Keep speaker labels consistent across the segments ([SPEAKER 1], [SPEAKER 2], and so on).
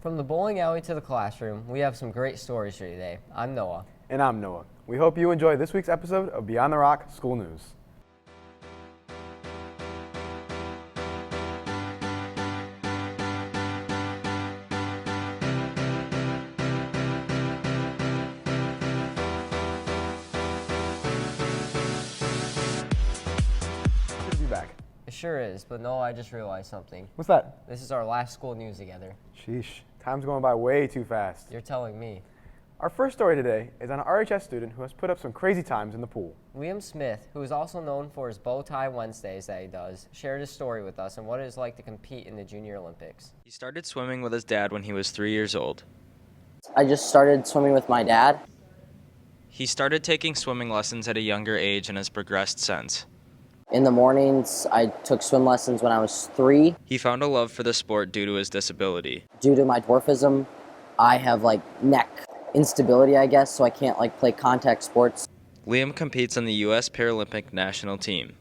[SPEAKER 1] From the bowling alley to the classroom, we have some great stories for you today. I'm Noah.
[SPEAKER 2] And I'm Noah. We hope you enjoy this week's episode of Beyond the Rock School News. Good to be back.
[SPEAKER 1] It sure is, but Noah, I just realized something.
[SPEAKER 2] What's that?
[SPEAKER 1] This is our last school news together.
[SPEAKER 2] Sheesh, time's going by way too fast.
[SPEAKER 1] You're telling me.
[SPEAKER 2] Our first story today is on an RHS student who has put up some crazy times in the pool.
[SPEAKER 1] Liam Smith, who is also known for his bow tie Wednesdays that he does, shared his story with us and what it is like to compete in the Junior Olympics.
[SPEAKER 3] He started swimming with his dad when he was 3 years old.
[SPEAKER 4] I just started swimming with my dad.
[SPEAKER 3] He started taking swimming lessons at a younger age and has progressed since.
[SPEAKER 4] In the mornings, I took swim lessons when I was 3.
[SPEAKER 3] He found a love for the sport due to his disability.
[SPEAKER 4] Due to my dwarfism, I have neck instability, I guess, so I can't play contact sports.
[SPEAKER 3] Liam competes on the U.S. Paralympic national team.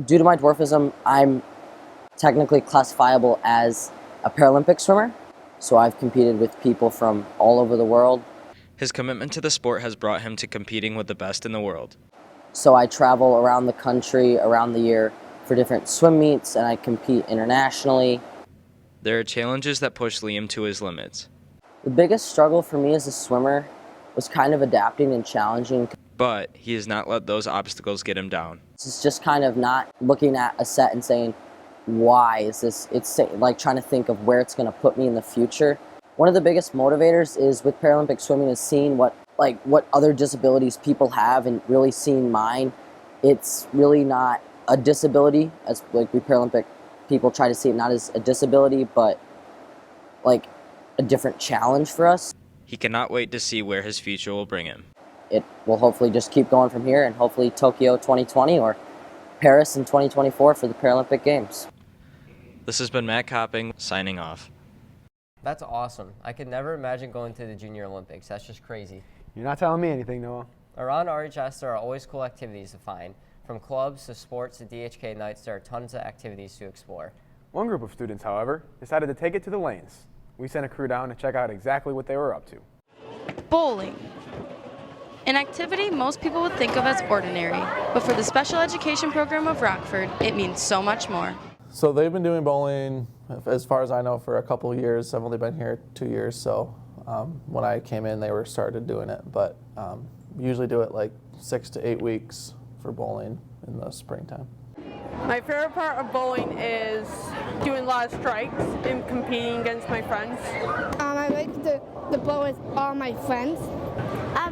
[SPEAKER 4] Due to my dwarfism, I'm technically classifiable as a Paralympic swimmer, so I've competed with people from all over the world.
[SPEAKER 3] His commitment to the sport has brought him to competing with the best in the world.
[SPEAKER 4] So I travel around the country, around the year, for different swim meets, and I compete internationally.
[SPEAKER 3] There are challenges that push Liam to his limits.
[SPEAKER 4] The biggest struggle for me as a swimmer was kind of adapting and challenging.
[SPEAKER 3] But he has not let those obstacles get him down.
[SPEAKER 4] It's just kind of not looking at a set and saying, why is this? It's like trying to think of where it's going to put me in the future. One of the biggest motivators is with Paralympic swimming is seeing what other disabilities people have and really seeing mine. It's really not a disability, as we Paralympic people try to see it not as a disability, but a different challenge for us.
[SPEAKER 3] He cannot wait to see where his future will bring him.
[SPEAKER 4] It will hopefully just keep going from here, and hopefully Tokyo 2020 or Paris in 2024 for the Paralympic Games.
[SPEAKER 3] This has been Matt Copping, signing off.
[SPEAKER 1] That's awesome. I could never imagine going to the Junior Olympics. That's just crazy.
[SPEAKER 2] You're not telling me anything, Noah.
[SPEAKER 1] Around RHS, there are always cool activities to find. From clubs to sports to DHK nights, there are tons of activities to explore.
[SPEAKER 2] One group of students, however, decided to take it to the lanes. We sent a crew down to check out exactly what they were up to.
[SPEAKER 5] Bowling. An activity most people would think of as ordinary, but for the special education program of Rockford, it means so much more.
[SPEAKER 6] So they've been doing bowling, as far as I know, for a couple of years. I've only been here 2 years, so when I came in, they were started doing it. But we usually do it 6 to 8 weeks for bowling in the springtime.
[SPEAKER 7] My favorite part of bowling is doing a lot of strikes and competing against my friends.
[SPEAKER 8] I like to bowl with all my friends.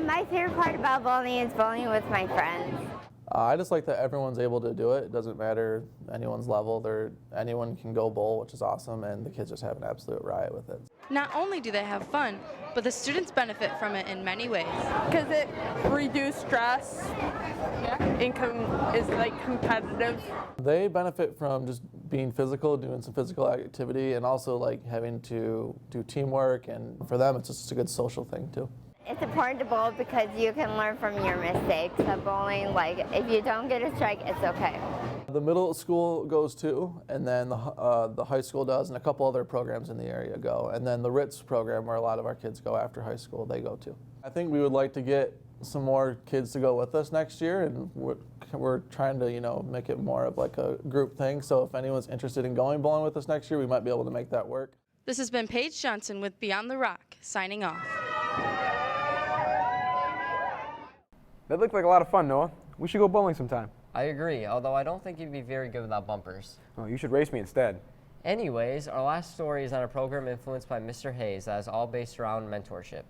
[SPEAKER 9] My favorite part about bowling is bowling with my friends.
[SPEAKER 6] I just like that everyone's able to do it. It doesn't matter anyone's level. Anyone can go bowl, which is awesome, and the kids just have an absolute riot with it.
[SPEAKER 5] Not only do they have fun, but the students benefit from it in many ways.
[SPEAKER 7] Because it reduces stress, income is competitive.
[SPEAKER 6] They benefit from just being physical, doing some physical activity, and also having to do teamwork, and for them it's just a good social thing too.
[SPEAKER 9] It's important to bowl because you can learn from your mistakes of bowling. If you don't get a strike, it's okay.
[SPEAKER 6] The middle school goes too, and then the high school does, and a couple other programs in the area go. And then the Ritz program, where a lot of our kids go after high school, they go too. I think we would like to get some more kids to go with us next year, and we're trying to make it more of a group thing. So if anyone's interested in going bowling with us next year, we might be able to make that work.
[SPEAKER 5] This has been Paige Johnson with Beyond the Rock, signing off.
[SPEAKER 2] That looked like a lot of fun, Noah. We should go bowling sometime.
[SPEAKER 1] I agree, although I don't think you'd be very good without bumpers.
[SPEAKER 2] Oh, you should race me instead.
[SPEAKER 1] Anyways, our last story is on a program influenced by Mr. Hayes that is all based around mentorship.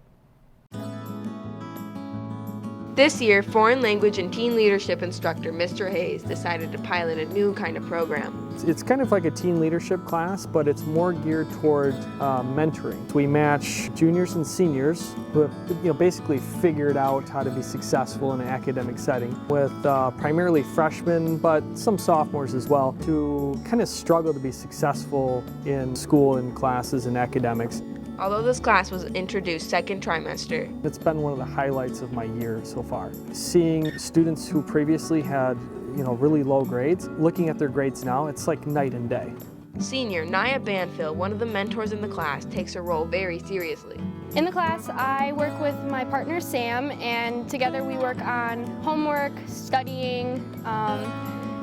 [SPEAKER 10] This year, foreign language and teen leadership instructor Mr. Hayes decided to pilot a new kind of program.
[SPEAKER 11] It's kind of like a teen leadership class, but it's more geared toward mentoring. We match juniors and seniors who have basically figured out how to be successful in an academic setting with primarily freshmen, but some sophomores as well, who kind of struggle to be successful in school and classes and academics.
[SPEAKER 10] Although this class was introduced second trimester,
[SPEAKER 11] it's been one of the highlights of my year so far. Seeing students who previously had really low grades, looking at their grades now, it's like night and day.
[SPEAKER 10] Senior Naya Banfield, one of the mentors in the class, takes her role very seriously.
[SPEAKER 12] In the class, I work with my partner Sam, and together we work on homework, studying,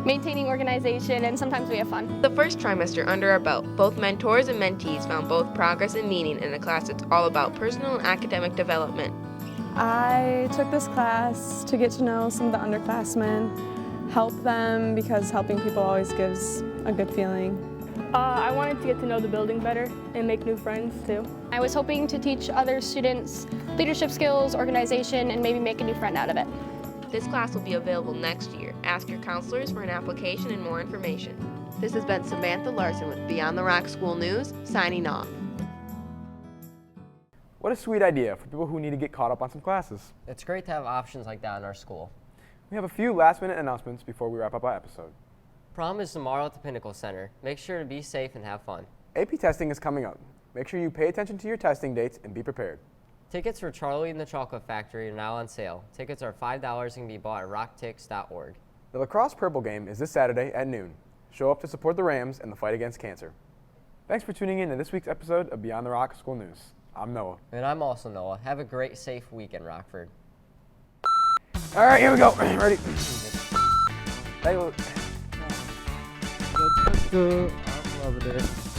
[SPEAKER 12] maintaining organization, and sometimes we have fun.
[SPEAKER 10] The first trimester under our belt, both mentors and mentees found both progress and meaning in a class that's all about personal and academic development.
[SPEAKER 13] I took this class to get to know some of the underclassmen, help them, because helping people always gives a good feeling.
[SPEAKER 7] I wanted to get to know the building better and make new friends too.
[SPEAKER 12] I was hoping to teach other students leadership skills, organization, and maybe make a new friend out of it.
[SPEAKER 10] This class will be available next year. Ask your counselors for an application and more information. This has been Samantha Larson with Beyond the Rock School News, signing off.
[SPEAKER 2] What a sweet idea for people who need to get caught up on some classes.
[SPEAKER 1] It's great to have options like that in our school.
[SPEAKER 2] We have a few last-minute announcements before we wrap up our episode.
[SPEAKER 1] Prom is tomorrow at the Pinnacle Center. Make sure to be safe and have fun.
[SPEAKER 2] AP testing is coming up. Make sure you pay attention to your testing dates and be prepared.
[SPEAKER 1] Tickets for Charlie and the Chocolate Factory are now on sale. Tickets are $5 and can be bought at rocktix.org.
[SPEAKER 2] The lacrosse purple game is this Saturday at noon. Show up to support the Rams and the fight against cancer. Thanks for tuning in to this week's episode of Beyond the Rock School News. I'm Noah.
[SPEAKER 1] And I'm also Noah. Have a great, safe week in Rockford.
[SPEAKER 2] All right, here we go. Ready? Hey,
[SPEAKER 14] I'm loving it.